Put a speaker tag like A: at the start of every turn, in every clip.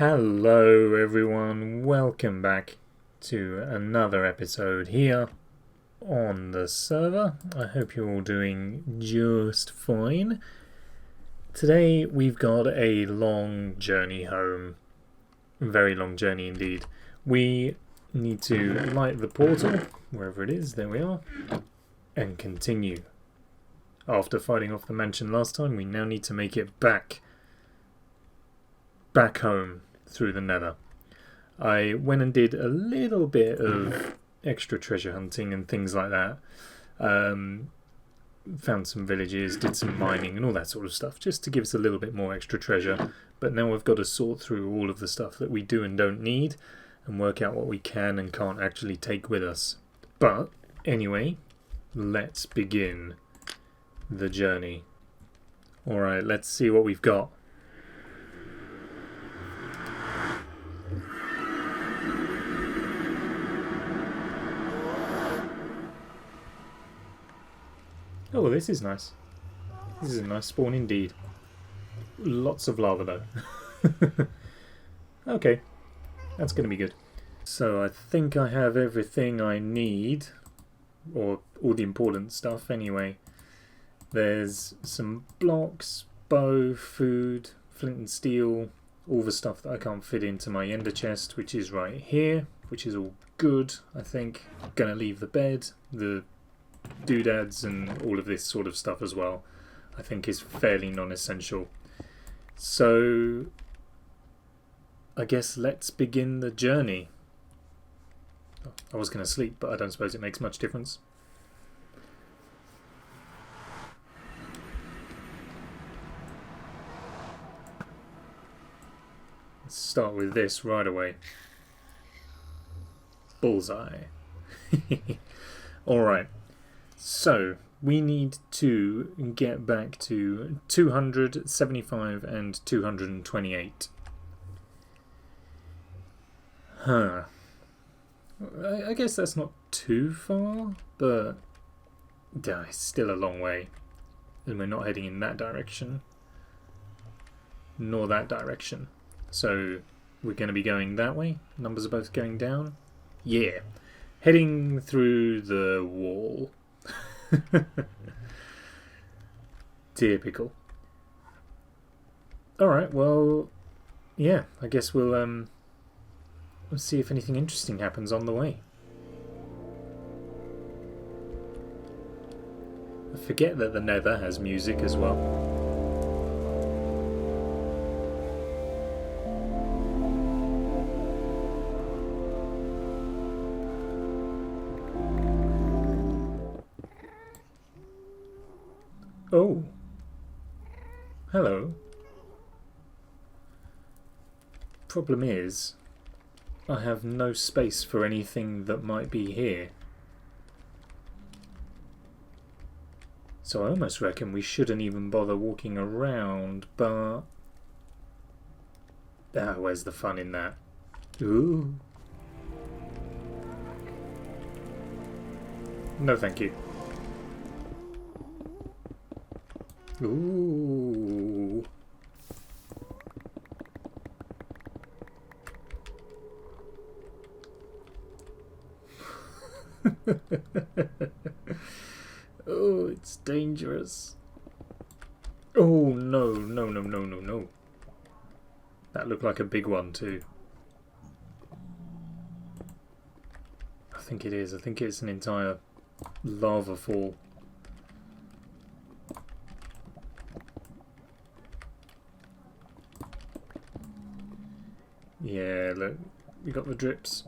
A: Hello everyone, welcome back to another episode here on the server. I hope you're all doing just fine. Today we've got a long journey home, very long journey indeed. We need to light the portal, wherever it is, there we are, and continue. After fighting off the mansion last time, we now need to make it back home through the nether. I went and did a little bit of extra treasure hunting and things like that. Found some villages, did some mining and all that sort of stuff, just to give us a little bit more extra treasure. But now we've got to sort through all of the stuff that we do and don't need and work out what we can and can't actually take with us. But anyway, let's begin the journey. Alright, let's see what we've got. Oh, this is nice. This is a nice spawn indeed. Lots of lava though. Okay, that's going to be good. So I think I have everything I need, or all the important stuff anyway. There's some blocks, bow, food, flint and steel, all the stuff that I can't fit into my ender chest, which is right here, which is all good, I think. Gonna leave the bed, the doodads and all of this sort of stuff as well, I think is fairly non-essential. So I guess let's begin the journey. I was going to sleep, but I don't suppose it makes much difference. Let's start with this right away. Bullseye. Alright. So, we need to get back to 275 and 228. Huh. I guess that's not too far, but it's still a long way. And we're not heading in that direction, nor that direction. So, we're going to be going that way. Numbers are both going down. Yeah. Heading through the wall. Typical. Alright, well, yeah, I guess we'll see if anything interesting happens on the way. I forget that the nether has music as well. Oh. Hello. Problem is, I have no space for anything that might be here. So I almost reckon we shouldn't even bother walking around, but... where's the fun in that? Ooh. No, thank you. Ooh. Oh, it's dangerous. Oh, no, no, no, no, no, no. That looked like a big one too. I think it is. I think it's an entire lava fall. Yeah, look, we got the drips.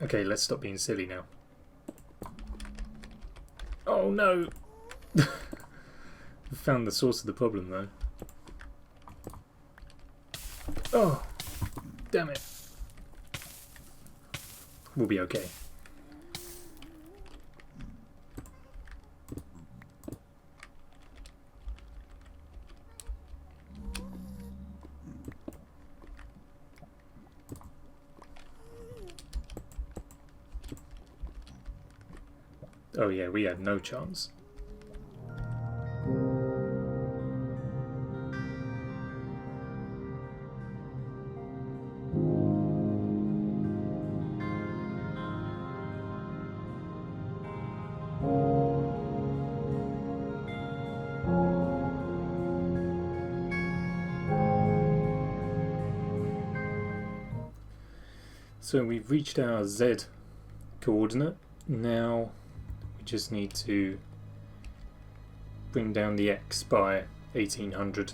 A: Okay, let's stop being silly now. Oh no! We found the source of the problem though. Oh! Damn it! We'll be okay. Oh yeah, we had no chance. So we've reached our Z coordinate. Now we just need to bring down the X by 1800.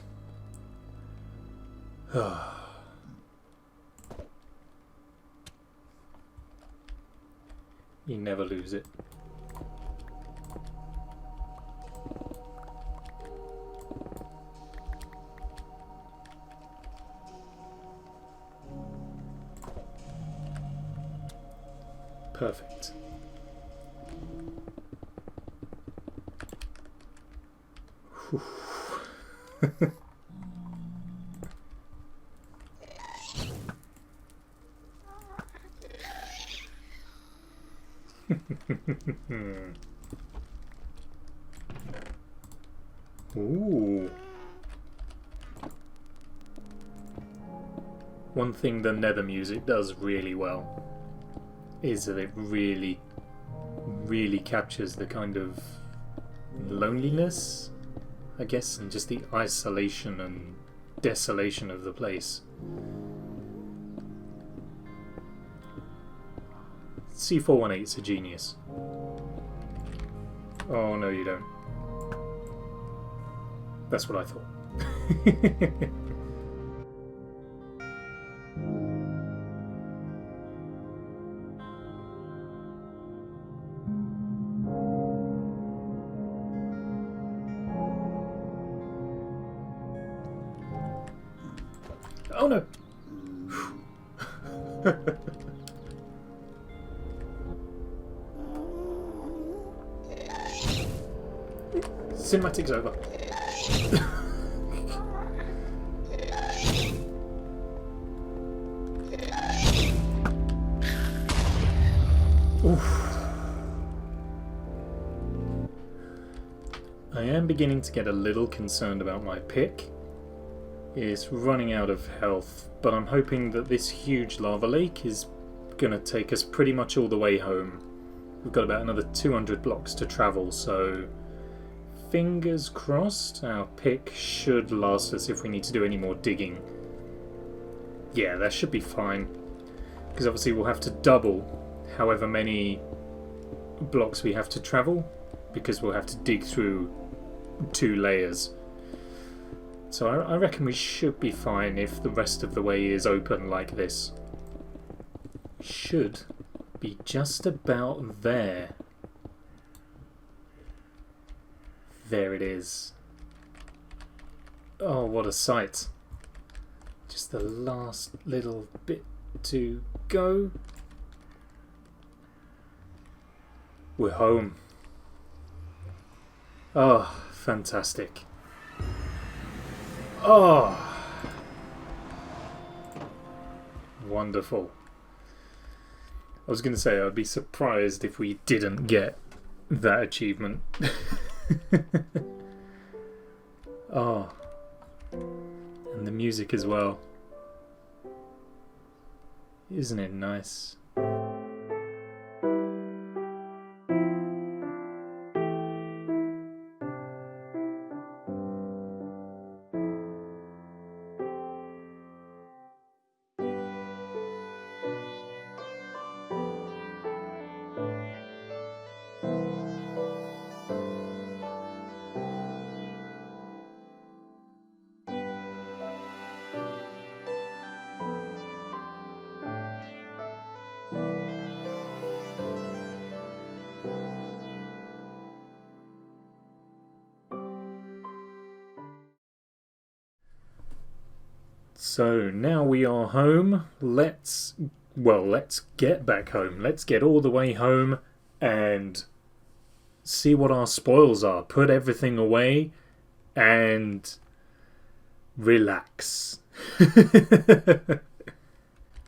A: You never lose it. Perfect. Ooh. One thing the Nether music does really well is that it really captures the kind of loneliness, I guess, and just the isolation and desolation of the place. C418's a genius. Oh no, you don't. That's what I thought. Oh no! Cinematic's over. Oof. I am beginning to get a little concerned about my pick. It's running out of health, but I'm hoping that this huge lava lake is going to take us pretty much all the way home. We've got about another 200 blocks to travel, so fingers crossed our pick should last us if we need to do any more digging. Yeah, that should be fine, because obviously we'll have to double however many blocks we have to travel, because we'll have to dig through 2 layers. So I reckon we should be fine if the rest of the way is open like this. We should be just about there. There it is. Oh, what a sight. Just the last little bit to go. We're home. Oh, fantastic. Oh, wonderful. I was going to say I'd be surprised if we didn't get that achievement. Oh, and the music as well. Isn't it nice? So now we are home. Let's get back home. Let's get all the way home and see what our spoils are. Put everything away and relax.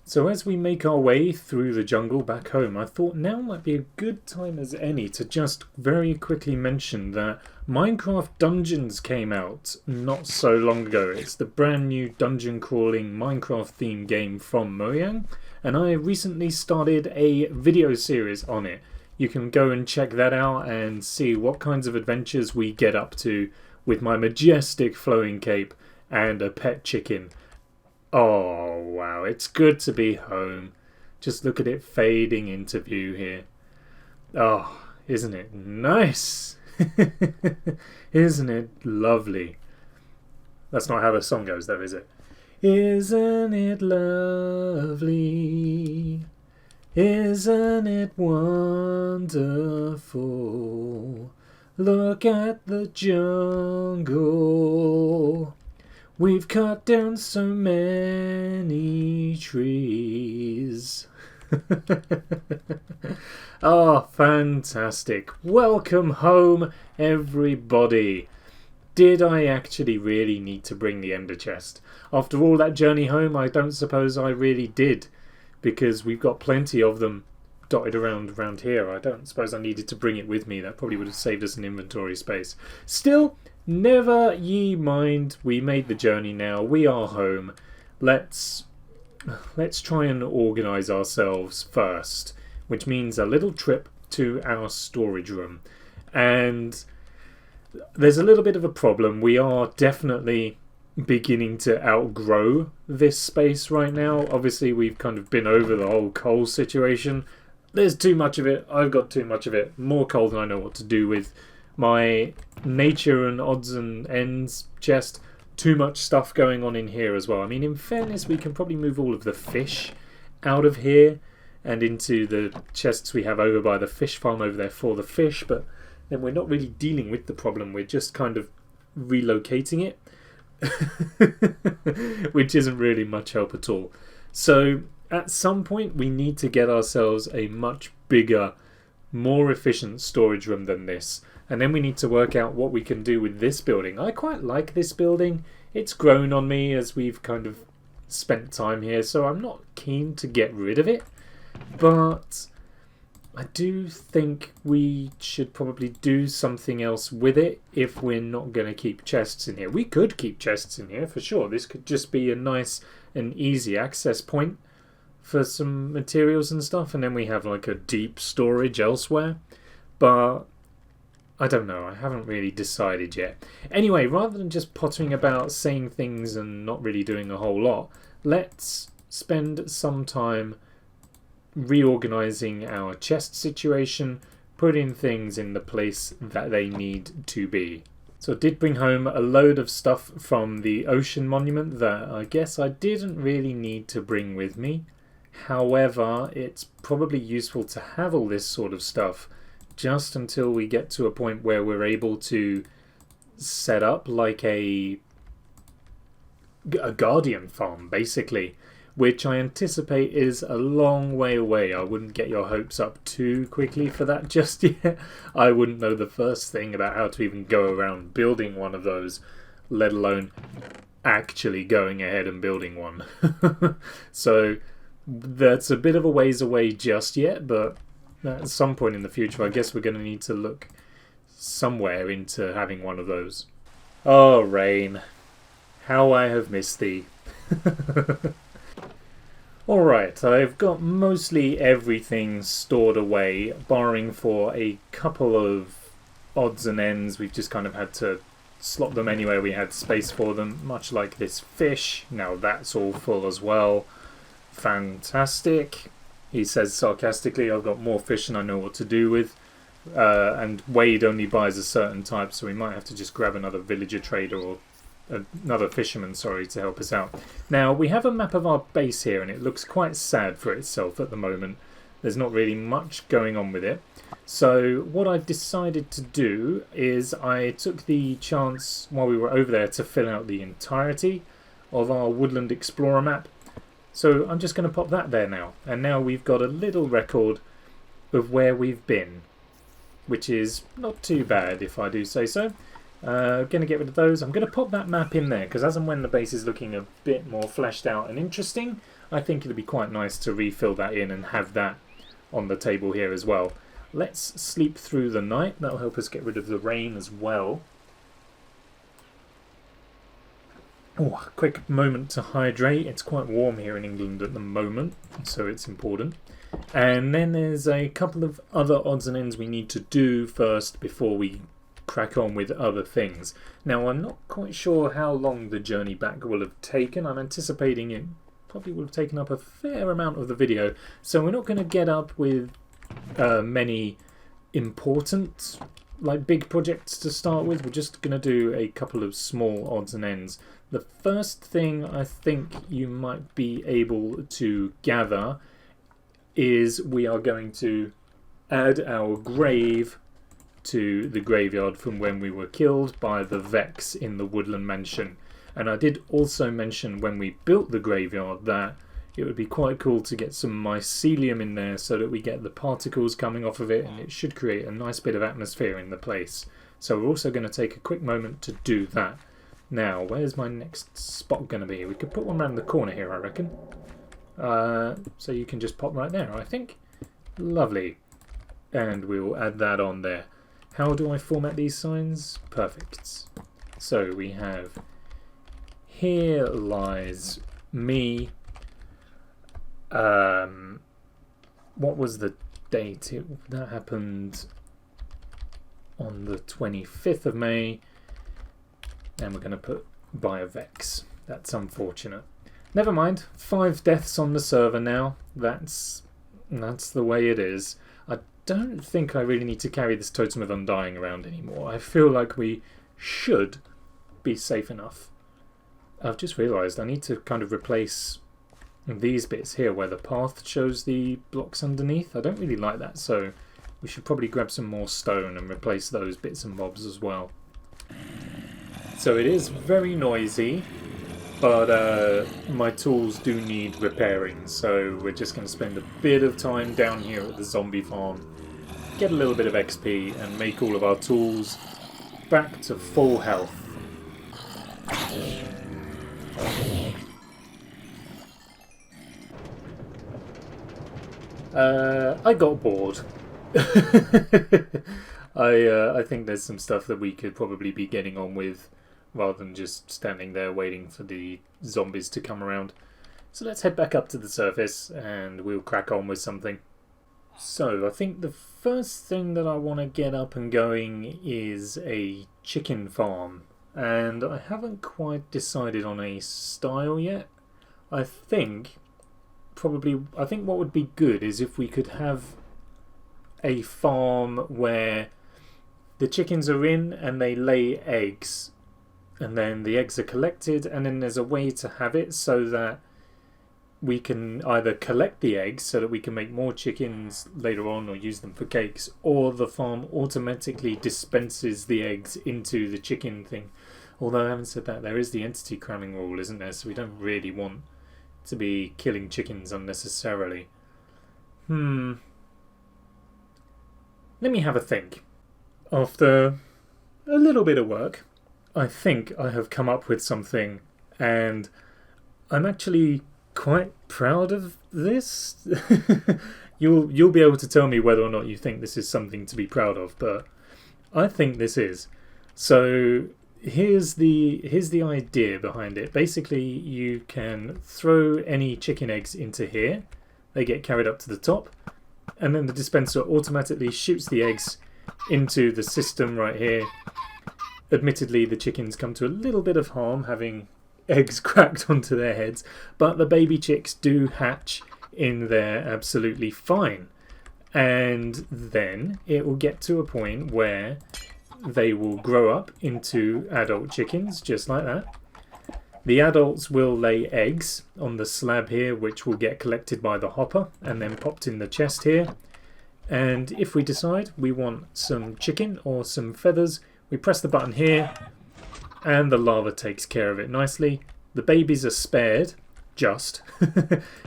A: So as we make our way through the jungle back home, I thought now might be a good time as any to just very quickly mention that Minecraft Dungeons came out not so long ago. It's the brand new dungeon crawling Minecraft themed game from Mojang, and I recently started a video series on it. You can go and check that out and see what kinds of adventures we get up to with my majestic flowing cape and a pet chicken. Oh wow, it's good to be home. Just look at it fading into view here. Oh, isn't it nice? Isn't it lovely? That's not how the song goes though, is it? Isn't it lovely? Isn't it wonderful? Look at the jungle. We've cut down so many trees. Oh, fantastic. Welcome home, everybody. Did I actually really need to bring the ender chest? After all that journey home, I don't suppose I really did, because we've got plenty of them dotted around here. I don't suppose I needed to bring it with me. That probably would have saved us an inventory space. Still, never ye mind. We made the journey now. We are home. Let's try and organise ourselves first, which means a little trip to our storage room. And there's a little bit of a problem. We are definitely beginning to outgrow this space right now. Obviously, we've kind of been over the whole coal situation. There's too much of it. I've got too much of it. More coal than I know what to do with. My nature and odds and ends chest. Too much stuff going on in here as well. I mean, in fairness, we can probably move all of the fish out of here and into the chests we have over by the fish farm over there for the fish, but then we're not really dealing with the problem. We're just kind of relocating it, which isn't really much help at all. So at some point we need to get ourselves a much bigger, more efficient storage room than this, and then we need to work out what we can do with this building. I quite like this building. It's grown on me as we've kind of spent time here, so I'm not keen to get rid of it, but I do think we should probably do something else with it if we're not going to keep chests in here. We could keep chests in here for sure. This could just be a nice and easy access point for some materials and stuff, and then we have like a deep storage elsewhere. But I don't know. I haven't really decided yet. Anyway, rather than just pottering about saying things and not really doing a whole lot, let's spend some time reorganizing our chest situation, putting things in the place that they need to be. So I did bring home a load of stuff from the ocean monument that I guess I didn't really need to bring with me. However, it's probably useful to have all this sort of stuff just until we get to a point where we're able to set up like a guardian farm, basically, which I anticipate is a long way away. I wouldn't get your hopes up too quickly for that just yet. I wouldn't know the first thing about how to even go around building one of those, let alone actually going ahead and building one. So that's a bit of a ways away just yet, but at some point in the future I guess we're going to need to look somewhere into having one of those. Oh, rain, how I have missed thee. Alright, I've got mostly everything stored away, barring for a couple of odds and ends. We've just kind of had to slot them anywhere we had space for them, much like this fish. Now that's all full as well. Fantastic. He says sarcastically, I've got more fish than I know what to do with. And Wade only buys a certain type, so we might have to just grab another villager trader or another fisherman, sorry, to help us out. Now, we have a map of our base here, and it looks quite sad for itself at the moment. There's not really much going on with it. So what I've decided to do is I took the chance while we were over there to fill out the entirety of our Woodland Explorer map. So I'm just going to pop that there now. And now we've got a little record of where we've been, which is not too bad if I do say so. Going to get rid of those. I'm going to pop that map in there because as and when the base is looking a bit more fleshed out and interesting, I think it'll be quite nice to refill that in and have that on the table here as well. Let's sleep through the night. That'll help us get rid of the rain as well. Oh, a quick moment to hydrate. It's quite warm here in England at the moment, so it's important. And then there's a couple of other odds and ends we need to do first before we crack on with other things. Now, I'm not quite sure how long the journey back will have taken. I'm anticipating it probably would have taken up a fair amount of the video. So we're not going to get up with many important, like, big projects to start with. We're just going to do a couple of small odds and ends. The first thing I think you might be able to gather is we are going to add our grave to the graveyard from when we were killed by the Vex in the Woodland Mansion. And I did also mention when we built the graveyard that it would be quite cool to get some mycelium in there so that we get the particles coming off of it, and it should create a nice bit of atmosphere in the place. So we're also going to take a quick moment to do that. Now, where's my next spot going to be? We could put one around the corner here, I reckon. So you can just pop right there, I think. Lovely. And we'll add that on there. How do I format these signs? Perfect. So we have, here lies me. What was the date? That happened on the 25th of May. And we're going to put by a Vex. That's unfortunate. Never mind. 5 deaths on the server now. That's the way it is. I don't think I really need to carry this Totem of Undying around anymore. I feel like we should be safe enough. I've just realised I need to kind of replace these bits here where the path shows the blocks underneath. I don't really like that, so we should probably grab some more stone and replace those bits and bobs as well. So it is very noisy, but my tools do need repairing, so we're just going to spend a bit of time down here at the zombie farm, get a little bit of XP and make all of our tools back to full health. I got bored. I think there's some stuff that we could probably be getting on with rather than just standing there waiting for the zombies to come around. So let's head back up to the surface and we'll crack on with something. So I think the first thing that I want to get up and going is a chicken farm. And I haven't quite decided on a style yet. I think what would be good is if we could have a farm where the chickens are in and they lay eggs, and then the eggs are collected, and then there's a way to have it so that we can either collect the eggs so that we can make more chickens later on or use them for cakes, or the farm automatically dispenses the eggs into the chicken thing. Although I haven't said that, there is the entity cramming rule, isn't there? So we don't really want to be killing chickens unnecessarily. Let me have a think. After a little bit of work, I think I have come up with something, and I'm actually quite proud of this. You'll be able to tell me whether or not you think this is something to be proud of, but I think this is. So here's the idea behind it. Basically, you can throw any chicken eggs into here. They get carried up to the top, and then the dispenser automatically shoots the eggs into the system right here. Admittedly, the chickens come to a little bit of harm having eggs cracked onto their heads, but the baby chicks do hatch in there absolutely fine. And then it will get to a point where they will grow up into adult chickens, just like that. The adults will lay eggs on the slab here, which will get collected by the hopper and then popped in the chest here. And if we decide we want some chicken or some feathers, we press the button here and the larva takes care of it nicely. The babies are spared, just,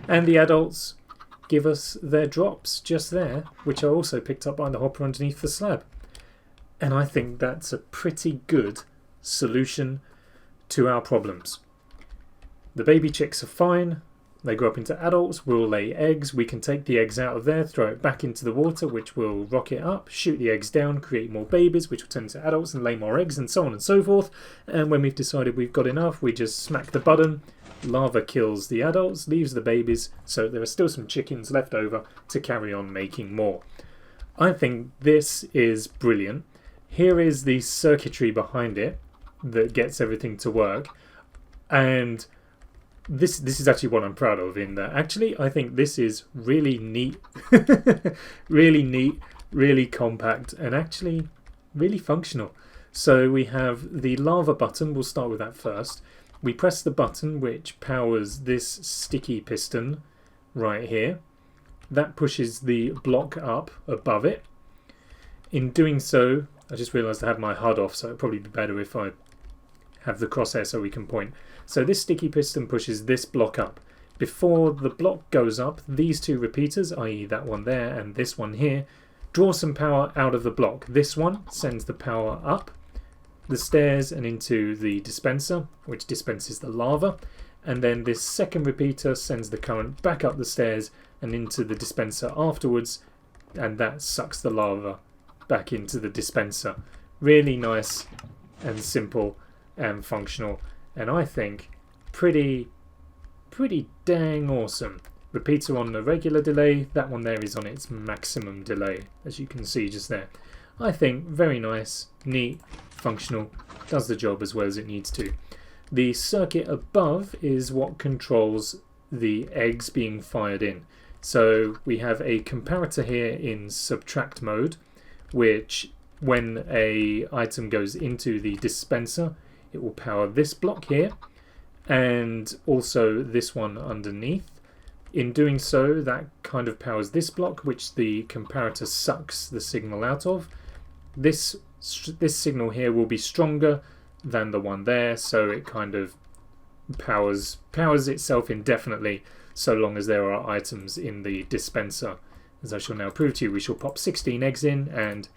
A: and the adults give us their drops just there, which are also picked up by the hopper underneath the slab. And I think that's a pretty good solution to our problems. The baby chicks are fine. They grow up into adults, we'll lay eggs, we can take the eggs out of there, throw it back into the water, which will rock it up, shoot the eggs down, create more babies, which will turn into adults and lay more eggs, and so on and so forth. And when we've decided we've got enough, we just smack the button, larva kills the adults, leaves the babies, so there are still some chickens left over to carry on making more. I think this is brilliant. Here is the circuitry behind it that gets everything to work, and this is actually what I'm proud of, in that actually I think this is really neat, really neat, really compact, and actually really functional. So we have the lava button. We'll start with that first. We press the button which powers this sticky piston right here. That pushes the block up above it. In doing so, I just realised I have my HUD off, so it'd probably be better if I have the crosshair so we can point. So this sticky piston pushes this block up. Before the block goes up, these two repeaters, i.e. that one there and this one here, draw some power out of the block. This one sends the power up the stairs and into the dispenser, which dispenses the lava. And then this second repeater sends the current back up the stairs and into the dispenser afterwards, and that sucks the lava back into the dispenser. Really nice and simple and functional, and I think pretty dang awesome. Repeater on the regular delay, that one there is on its maximum delay, as you can see just there. I think very nice, neat, functional, does the job as well as it needs to. The circuit above is what controls the eggs being fired in. So we have a comparator here in subtract mode, which when a item goes into the dispenser, it will power this block here and also this one underneath. In doing so, that kind of powers this block, which the comparator sucks the signal out of. This signal here will be stronger than the one there, so it kind of powers itself indefinitely so long as there are items in the dispenser. As I shall now prove to you, we shall pop 16 eggs in and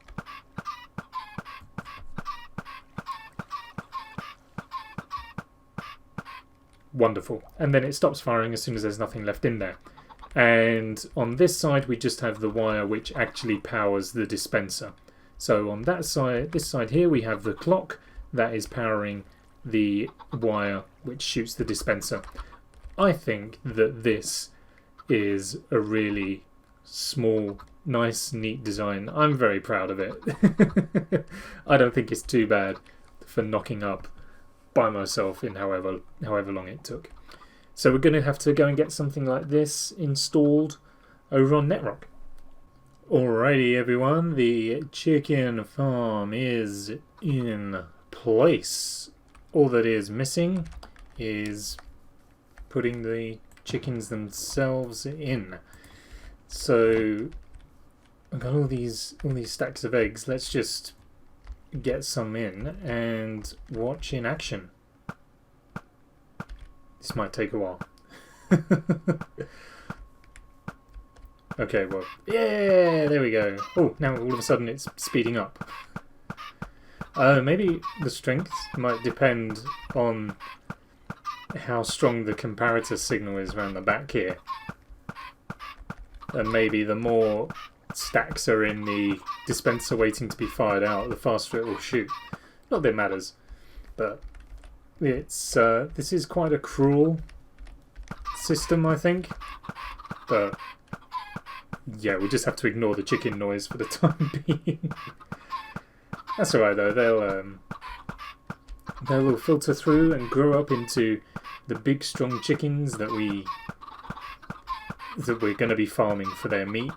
A: wonderful. And then it stops firing as soon as there's nothing left in there. And on this side we just have the wire which actually powers the dispenser. So on that side, this side here, we have the clock that is powering the wire which shoots the dispenser. I think that this is a really small, nice, neat design. I'm very proud of it. I don't think it's too bad for knocking up by myself in however long it took. So we're going to have to go and get something like this installed over on Netrock. Alrighty everyone, the chicken farm is in place. All that is missing is putting the chickens themselves in. So I've got all these stacks of eggs. Let's just get some in and watch in action. This might take a while. Okay, well, yeah, there we go. Oh, now all of a sudden it's speeding up. Maybe the strength might depend on how strong the comparator signal is around the back here. And maybe the more stacks are in the dispenser waiting to be fired out, the faster it will shoot. Not that it matters, but it's this is quite a cruel system, I think. But yeah, we'll just have to ignore the chicken noise for the time being. That's alright though, they'll filter through and grow up into the big strong chickens that we're going to be farming for their meat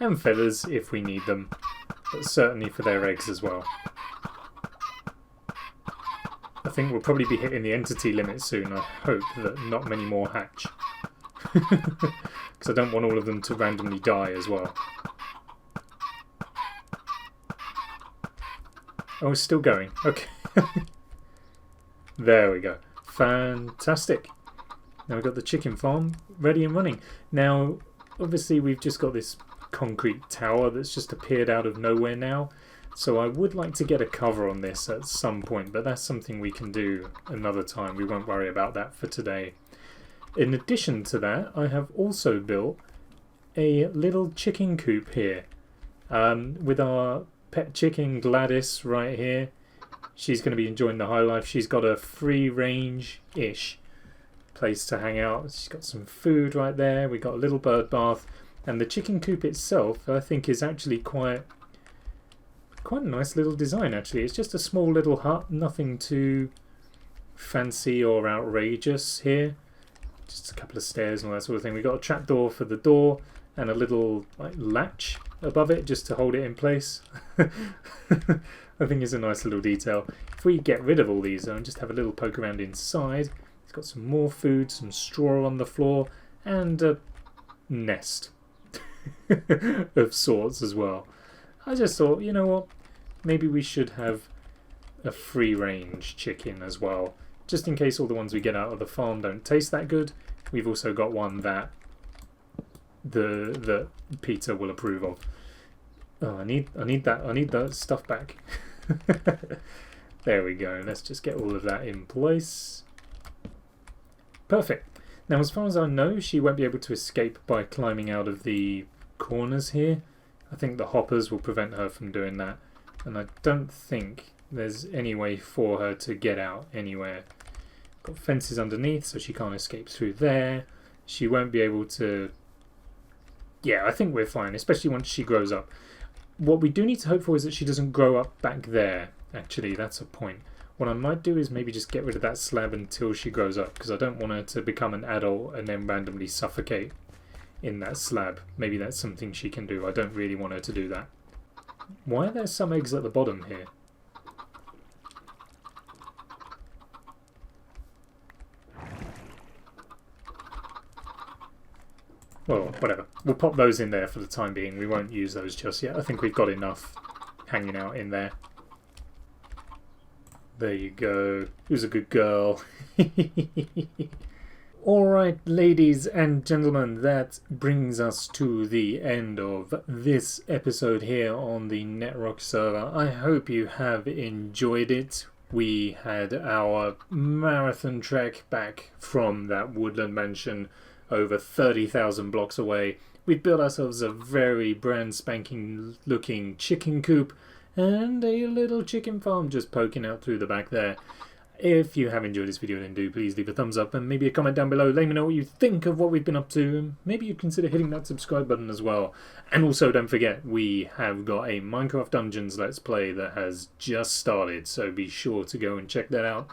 A: and feathers if we need them, but certainly for their eggs as well. I think we'll probably be hitting the entity limit soon. I hope that not many more hatch. Because I don't want all of them to randomly die as well. Oh, it's still going. Okay. There we go. Fantastic. Now we've got the chicken farm ready and running. Now, obviously we've just got this concrete tower that's just appeared out of nowhere now. So I would like to get a cover on this at some point, but that's something we can do another time. We won't worry about that for today. In addition to that, I have also built a little chicken coop here with our pet chicken Gladys right here. She's going to be enjoying the high life. She's got a free range-ish place to hang out. She's got some food right there. We've got a little bird bath. And the chicken coop itself, I think, is actually quite a nice little design, actually. It's just a small little hut, nothing too fancy or outrageous here. just a couple of stairs and all that sort of thing. We've got a trapdoor for the door and a little like latch above it just to hold it in place. I think it's a nice little detail. If we get rid of all these though and just have a little poke around inside, it's got some more food, some straw on the floor, and a nest of sorts as well. I just thought, you know what, maybe we should have a free-range chicken as well, just in case all the ones we get out of the farm don't taste that good. We've also got one that the Peter will approve of. Oh, I need that stuff back. There we go. Let's just get all of that in place. Perfect. Now, as far as I know, she won't be able to escape by climbing out of the corners here. I think the hoppers will prevent her from doing that, and I don't think there's any way for her to get out anywhere. Got fences underneath, so she can't escape through there. She won't be able to... Yeah, I think we're fine, especially once she grows up. What we do need to hope for is that she doesn't grow up back there. Actually, that's a point. What I might do is maybe just get rid of that slab until she grows up, because I don't want her to become an adult and then randomly suffocate in that slab. Maybe that's something she can do. I don't really want her to do that. Why are there some eggs at the bottom here? Well, whatever. We'll pop those in there for the time being. We won't use those just yet. I think we've got enough hanging out in there. There you go. Who's a good girl? Alright, ladies and gentlemen, that brings us to the end of this episode here on the Netrock server. I hope you have enjoyed it. We had our marathon trek back from that woodland mansion over 30,000 blocks away. We built ourselves a very brand spanking looking chicken coop and a little chicken farm just poking out through the back there. If you have enjoyed this video, then do please leave a thumbs up and maybe a comment down below. Let me know what you think of what we've been up to. Maybe you'd consider hitting that subscribe button as well. And also don't forget, we have got a Minecraft Dungeons Let's Play that has just started, so be sure to go and check that out.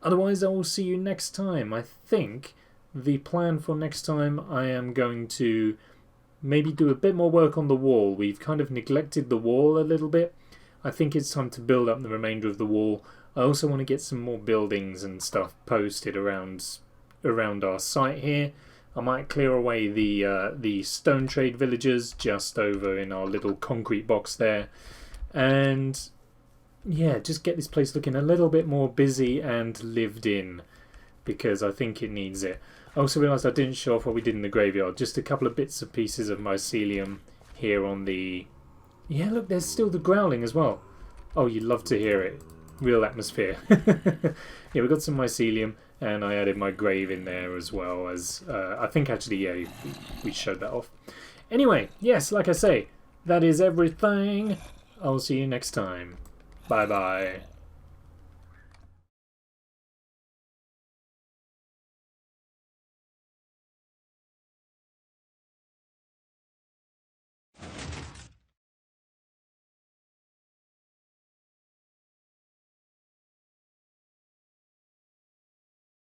A: Otherwise, I will see you next time. I think the plan for next time, I am going to maybe do a bit more work on the wall. We've kind of neglected the wall a little bit. I think it's time to build up the remainder of the wall. I also want to get some more buildings and stuff posted around our site here. I might clear away the stone trade villagers just over in our little concrete box there. And yeah, just get this place looking a little bit more busy and lived in, because I think it needs it. I also realised I didn't show off what we did in the graveyard. Just a couple of bits and pieces of mycelium here on the... Yeah, look, there's still the growling as well. Oh, you'd love to hear it. Real atmosphere. Yeah, we got some mycelium, and I added my grave in there as well as... I think actually, yeah, we showed that off. Anyway, yes, like I say, that is everything. I'll see you next time. Bye-bye.